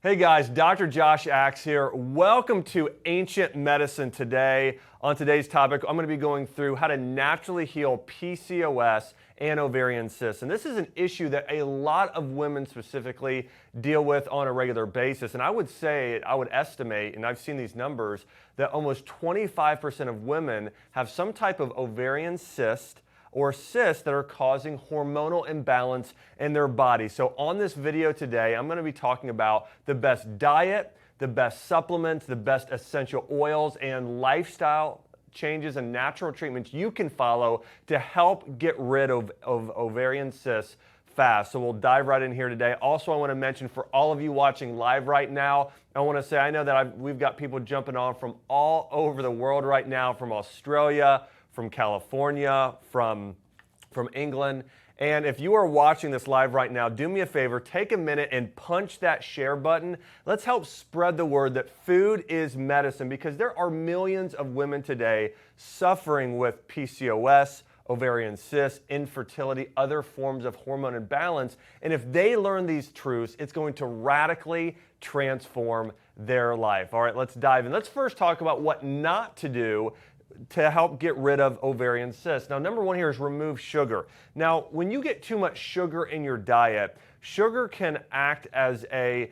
Hey guys, Dr. Josh Axe here. Welcome to Ancient Medicine today. On today's topic, I'm going to be going through how to naturally heal PCOS and ovarian cysts. And this is an issue that a lot of women specifically deal with on a regular basis. And I would estimate, and I've seen these numbers, that almost 25% of women have some type of ovarian cyst or cysts that are causing hormonal imbalance in their body. So on this video today, I'm going to be talking about the best diet, the best supplements, the best essential oils, and lifestyle changes and natural treatments you can follow to help get rid of ovarian cysts fast. So we'll dive right in here today. Also, I want to mention for all of you watching live right now, I want to say I know that we've got people jumping on from all over the world right now, from Australia, from California, from England. And if you are watching this live right now, do me a favor, take a minute and punch that share button. Let's help spread the word that food is medicine, because there are millions of women today suffering with PCOS, ovarian cysts, infertility, other forms of hormone imbalance. And if they learn these truths, it's going to radically transform their life. All right, let's dive in. Let's first talk about what not to do to help get rid of ovarian cysts. Now, number one here is remove sugar. Now, when you get too much sugar in your diet, sugar can act as a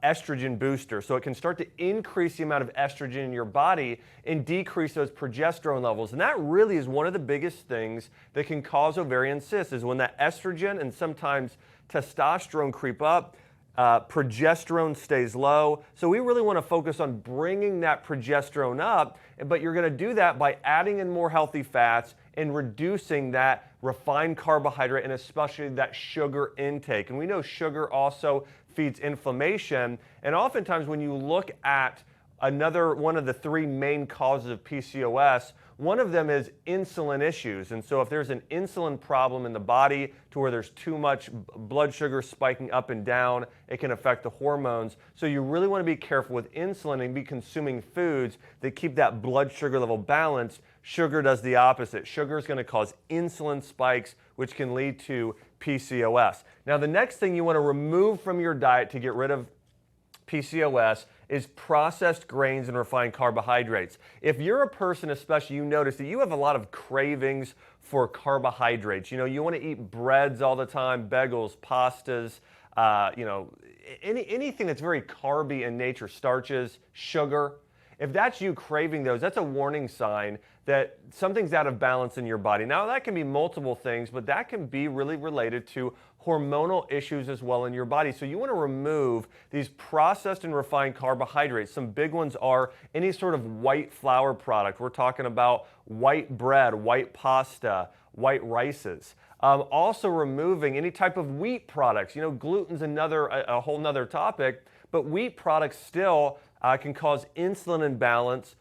estrogen booster. So it can start to increase the amount of estrogen in your body and decrease those progesterone levels. And that really is one of the biggest things that can cause ovarian cysts, is when that estrogen and sometimes testosterone creep up, progesterone stays low. So we really want to focus on bringing that progesterone up, but you're going to do that by adding in more healthy fats and reducing that refined carbohydrate and especially that sugar intake. And we know sugar also feeds inflammation. And oftentimes when you look at one of the three main causes of PCOS, one of them is insulin issues. And so if there's an insulin problem in the body to where there's too much blood sugar spiking up and down, it can affect the hormones. So you really want to be careful with insulin and be consuming foods that keep that blood sugar level balanced. Sugar does the opposite. Sugar is going to cause insulin spikes, which can lead to PCOS. Now, the next thing you want to remove from your diet to get rid of PCOS is processed grains and refined carbohydrates. If you're a person, especially, you notice that you have a lot of cravings for carbohydrates. You know, you want to eat breads all the time, bagels, pastas, anything that's very carby in nature, starches, sugar. If that's you craving those, that's a warning sign that something's out of balance in your body. Now, that can be multiple things, but that can be really related to hormonal issues as well in your body. So you want to remove these processed and refined carbohydrates. Some big ones are any sort of white flour product. We're talking about white bread, white pasta, white rices. Also removing any type of wheat products. You know, gluten's a whole nother topic, but wheat products still can cause insulin imbalance,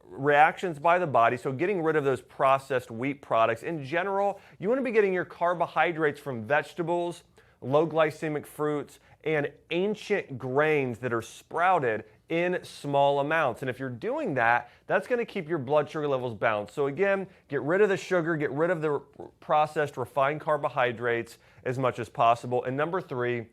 reactions by the body. So getting rid of those processed wheat products. In general, you want to be getting your carbohydrates from vegetables, low glycemic fruits, and ancient grains that are sprouted in small amounts. And if you're doing that, that's going to keep your blood sugar levels balanced. So again, get rid of the sugar, get rid of the processed refined carbohydrates as much as possible. And number three,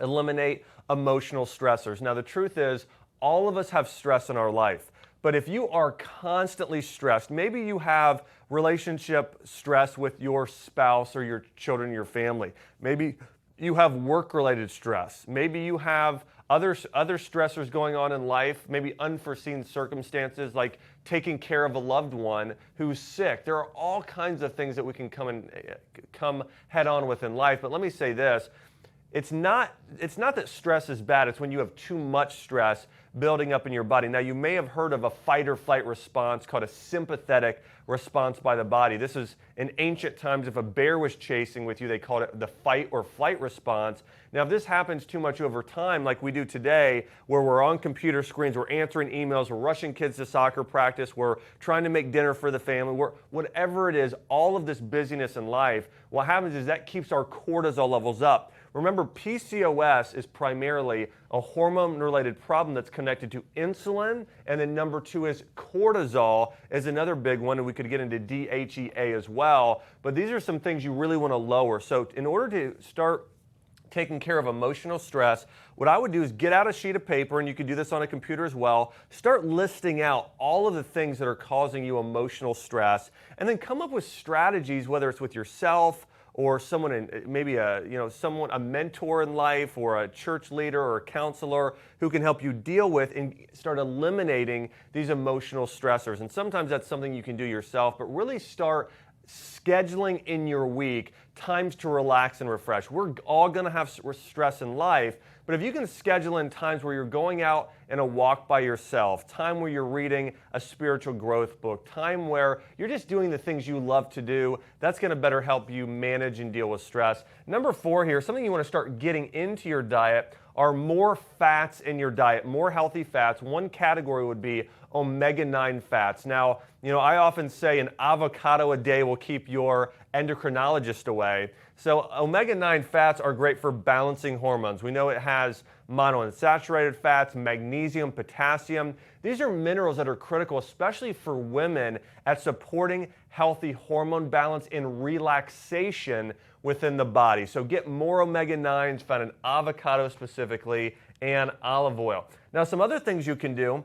eliminate emotional stressors. Now, the truth is, all of us have stress in our life. But if you are constantly stressed, maybe you have relationship stress with your spouse or your children, your family. Maybe you have work-related stress. Maybe you have other stressors going on in life, maybe unforeseen circumstances like taking care of a loved one who's sick. There are all kinds of things that we can come head on with in life. But let me say this. It's not that stress is bad. It's when you have too much stress building up in your body. Now, you may have heard of a fight or flight response called a sympathetic response by the body. This is in ancient times. If a bear was chasing with you, they called it the fight or flight response. Now, if this happens too much over time, like we do today, where we're on computer screens, we're answering emails, we're rushing kids to soccer practice, we're trying to make dinner for the family, whatever it is, all of this busyness in life, what happens is that keeps our cortisol levels up. Remember, PCOS is primarily a hormone-related problem that's connected to insulin, and then number two is cortisol is another big one, and we could get into DHEA as well. But these are some things you really want to lower. So in order to start taking care of emotional stress, what I would do is get out a sheet of paper, and you can do this on a computer as well. Start listing out all of the things that are causing you emotional stress, and then come up with strategies, whether it's with yourself or someone in maybe a mentor in life, or a church leader or a counselor who can help you deal with and start eliminating these emotional stressors. And sometimes that's something you can do yourself, but really start scheduling in your week times to relax and refresh. We're all going to have stress in life, but if you can schedule in times where you're going out and a walk by yourself, time where you're reading a spiritual growth book, time where you're just doing the things you love to do, that's going to better help you manage and deal with stress. Number 4 here, something you want to start getting into your diet are more fats in your diet, more healthy fats. One category would be omega-9 fats. Now, I often say an avocado a day will keep your endocrinologist away. So omega-9 fats are great for balancing hormones. We know it has monounsaturated fats, magnesium, potassium. These are minerals that are critical, especially for women, at supporting healthy hormone balance and relaxation within the body. So get more omega-9s found in avocado specifically, and olive oil. Now, some other things you can do.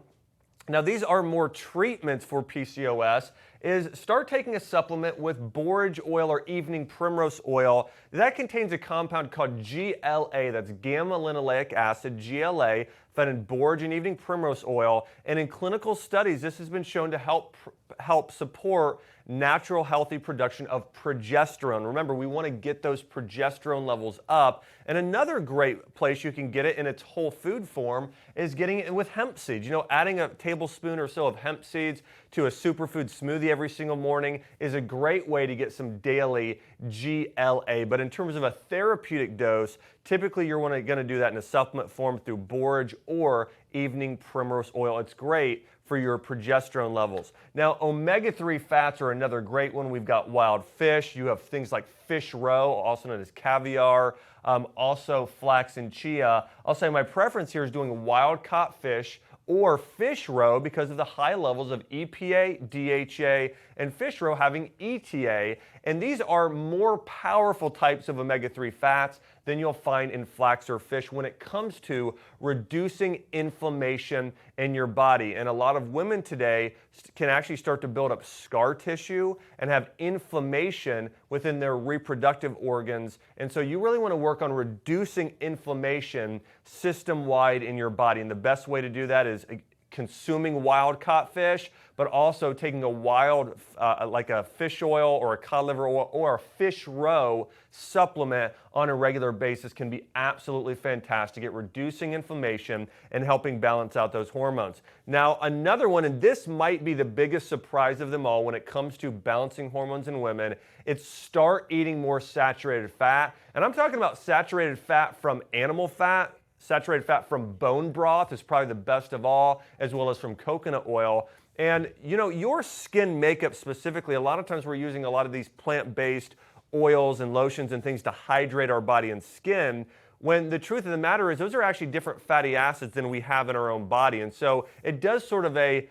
Now, these are more treatments for PCOS, is start taking a supplement with borage oil or evening primrose oil. That contains a compound called GLA, that's gamma-linoleic acid, GLA, found in borage and evening primrose oil. And in clinical studies, this has been shown to help support natural healthy production of progesterone. Remember, we want to get those progesterone levels up. And another great place you can get it in its whole food form is getting it with hemp seeds. Adding a tablespoon or so of hemp seeds to a superfood smoothie every single morning is a great way to get some daily GLA. But in terms of a therapeutic dose, typically you're going to do that in a supplement form through borage or evening primrose oil. It's great for your progesterone levels. Now, omega-3 fats are another great one. We've got wild fish. You have things like fish roe, also known as caviar, also flax and chia. I'll say my preference here is doing wild caught fish or fish roe because of the high levels of EPA, DHA, and fish roe having ETA. And these are more powerful types of omega-3 fats than you'll find in flax or fish when it comes to reducing inflammation in your body. And a lot of women today can actually start to build up scar tissue and have inflammation within their reproductive organs. And so you really want to work on reducing inflammation system-wide in your body. And the best way to do that is consuming wild-caught fish, but also taking a wild, like a fish oil or a cod liver oil or a fish roe supplement on a regular basis can be absolutely fantastic at reducing inflammation and helping balance out those hormones. Now, another one, and this might be the biggest surprise of them all when it comes to balancing hormones in women, it's start eating more saturated fat. And I'm talking about saturated fat from animal fat. Saturated fat from bone broth is probably the best of all, as well as from coconut oil. And your skin makeup specifically, a lot of times we're using a lot of these plant-based oils and lotions and things to hydrate our body and skin, when the truth of the matter is those are actually different fatty acids than we have in our own body. And so it does sort of a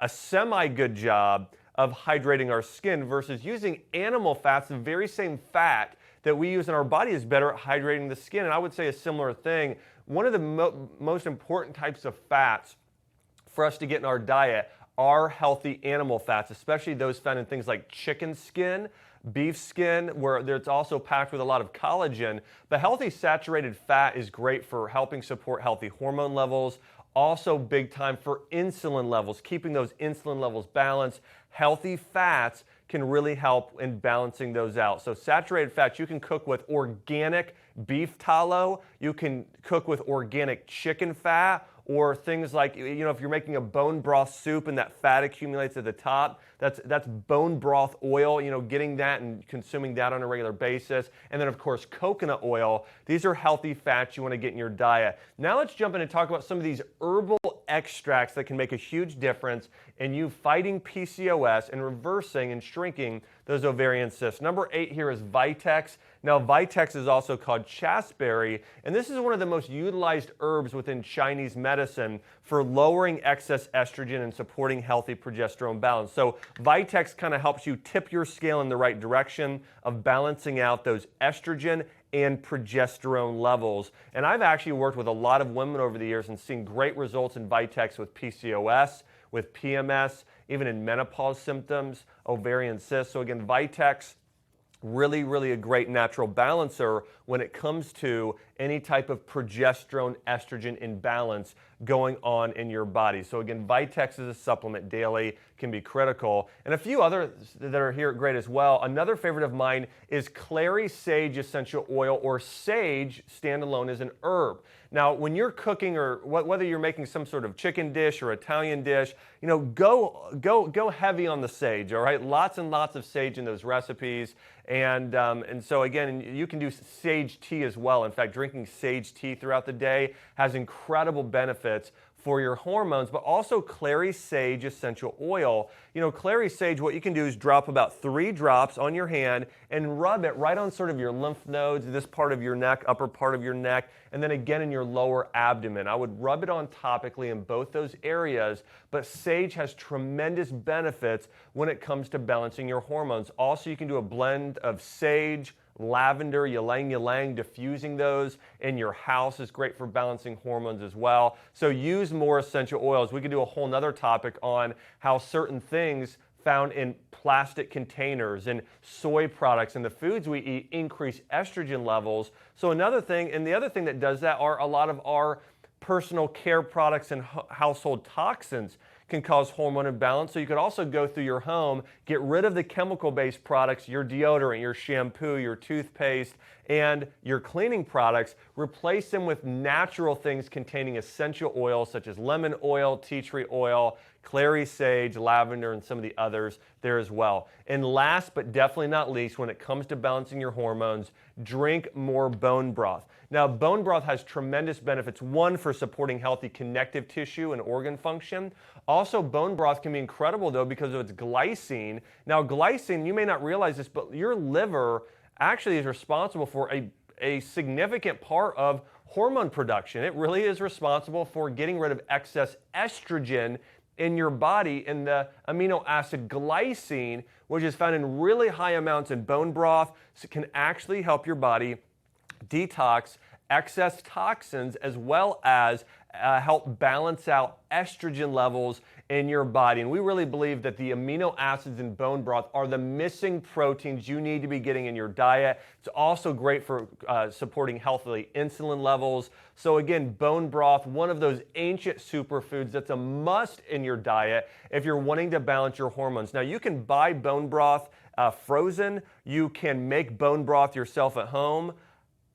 semi-good job of hydrating our skin versus using animal fats, the very same fat that we use in our body is better at hydrating the skin. And I would say a similar thing. One of the most important types of fats for us to get in our diet are healthy animal fats, especially those found in things like chicken skin, beef skin, where it's also packed with a lot of collagen. But healthy saturated fat is great for helping support healthy hormone levels, also big time for insulin levels, keeping those insulin levels balanced. Healthy fats can really help in balancing those out. So saturated fats, you can cook with organic beef tallow, you can cook with organic chicken fat, or things like, if you're making a bone broth soup and that fat accumulates at the top, that's bone broth oil, getting that and consuming that on a regular basis. And then, of course, coconut oil. These are healthy fats you want to get in your diet. Now let's jump in and talk about some of these herbal extracts that can make a huge difference in you fighting PCOS and reversing and shrinking those ovarian cysts. Number 8 here is Vitex. Now, Vitex is also called chasteberry, and this is one of the most utilized herbs within Chinese medicine for lowering excess estrogen and supporting healthy progesterone balance. So Vitex kind of helps you tip your scale in the right direction of balancing out those estrogen and progesterone levels. And I've actually worked with a lot of women over the years and seen great results in Vitex with PCOS, with PMS, even in menopause symptoms, ovarian cysts. So again, Vitex, really a great natural balancer when it comes to any type of progesterone estrogen imbalance going on in your body. So again, Vitex is a supplement daily, can be critical. And a few others that are here great as well. Another favorite of mine is Clary Sage essential oil, or sage standalone as an herb. Now, when you're cooking, or whether you're making some sort of chicken dish or Italian dish, go heavy on the sage, all right? Lots and lots of sage in those recipes. And so again, you can do sage tea as well. In fact, drinking sage tea throughout the day has incredible benefits for your hormones, but also Clary Sage essential oil. Clary Sage, what you can do is drop about 3 drops on your hand and rub it right on sort of your lymph nodes, this part of your neck, upper part of your neck, and then again in your lower abdomen. I would rub it on topically in both those areas, but sage has tremendous benefits when it comes to balancing your hormones. Also, you can do a blend of sage, lavender, ylang-ylang, diffusing those in your house is great for balancing hormones as well. So use more essential oils. We could do a whole nother topic on how certain things found in plastic containers and soy products and the foods we eat increase estrogen levels. So another thing, and the other thing that does that are a lot of our personal care products and household toxins can cause hormone imbalance. So you could also go through your home, get rid of the chemical-based products, your deodorant, your shampoo, your toothpaste, and your cleaning products, replace them with natural things containing essential oils such as lemon oil, tea tree oil, Clary Sage, lavender, and some of the others there as well. And last but definitely not least, when it comes to balancing your hormones, drink more bone broth. Now, bone broth has tremendous benefits. One, for supporting healthy connective tissue and organ function. Also, bone broth can be incredible, though, because of its glycine. Now, glycine, you may not realize this, but your liver actually is responsible for a significant part of hormone production. It really is responsible for getting rid of excess estrogen in your body, and the amino acid glycine, which is found in really high amounts in bone broth, can actually help your body detox excess toxins, as well as help balance out estrogen levels in your body. And we really believe that the amino acids in bone broth are the missing proteins you need to be getting in your diet. It's also great for supporting healthy insulin levels. So again, bone broth, one of those ancient superfoods that's a must in your diet if you're wanting to balance your hormones. Now, you can buy bone broth frozen. You can make bone broth yourself at home.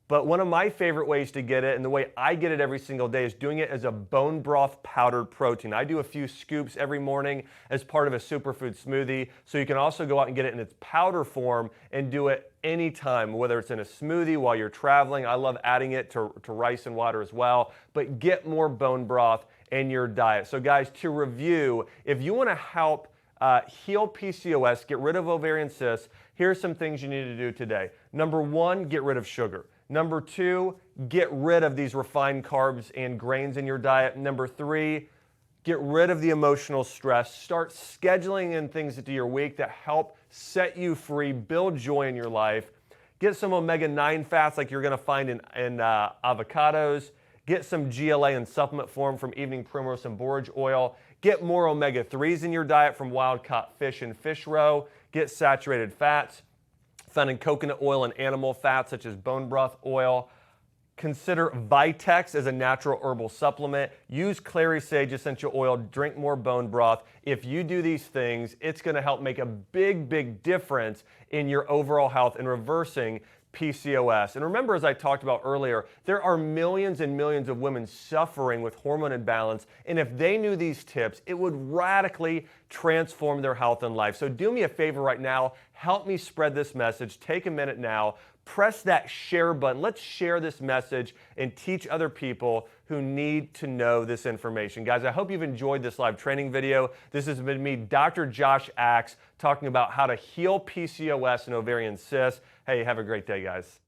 But one of my favorite ways to get it, and the way I get it every single day, is doing it as a bone broth powdered protein. I do a few scoops every morning as part of a superfood smoothie. So you can also go out and get it in its powder form and do it anytime, whether it's in a smoothie while you're traveling. I love adding it to rice and water as well. But get more bone broth in your diet. So guys, to review, if you want to help heal PCOS, get rid of ovarian cysts, here's some things you need to do today. Number 1, get rid of sugar. Number 2, get rid of these refined carbs and grains in your diet. Number 3, get rid of the emotional stress. Start scheduling in things into your week that help set you free, build joy in your life. Get some omega-9 fats like you're going to find in avocados. Get some GLA in supplement form from evening primrose and borage oil. Get more omega-3s in your diet from wild-caught fish and fish roe. Get saturated fats found in coconut oil and animal fats such as bone broth oil. Consider Vitex as a natural herbal supplement. Use Clary Sage essential oil. Drink more bone broth. If you do these things, it's going to help make a big difference in your overall health and reversing PCOS. And remember, as I talked about earlier, there are millions and millions of women suffering with hormone imbalance, and if they knew these tips, it would radically transform their health and life. So do me a favor right now, help me spread this message. Take a minute now, press that share button. Let's share this message and teach other people who need to know this information. Guys, I hope you've enjoyed this live training video. This has been me, Dr. Josh Axe, talking about how to heal PCOS and ovarian cysts, Hey, have a great day, guys.